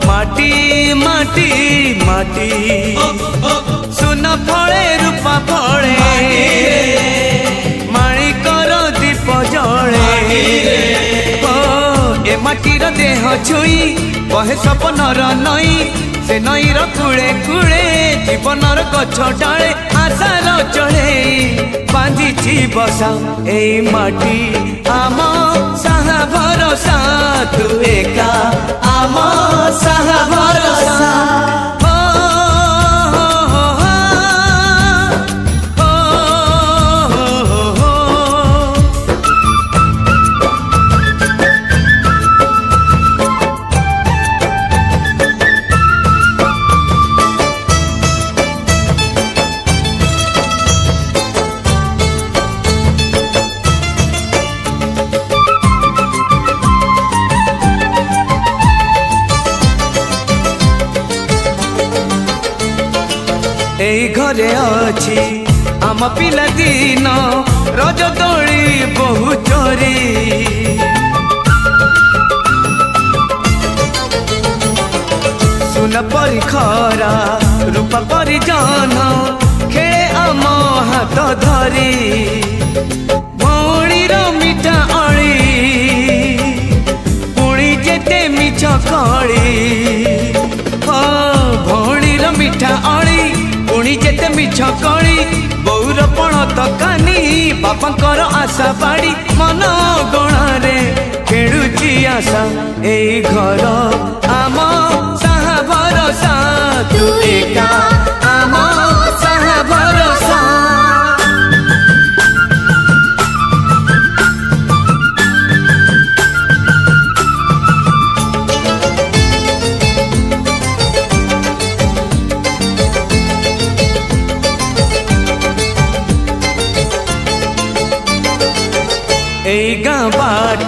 माटी माटी माटी माटी सुना फले रूपा फले माणिकर दीप जले ए माटीर देह छुई बहे सपनर नई से नईर कूले कूले जीवनर गछ डाले आशार चढ़े बांधी बसा ए माटी आम साहा भरोसा तू एका आम साहा भरोसा एई घरे अछि आम पिला दिन रज दोली बहु चोरी सुन परी खरा रूपा परी जान खेले आम हाथ धरी भौणीर मिठा अली पुणी जेते मिछ कली भौणीर मिठा अली पुणी जेते मिछ कली बौर पण तकानी बापांकर आशा बाड़ी मन गणारे खेलुची आशा एई घर आम साहा भरोसा तू एका आम साहा भरोसा ए गाँव बाट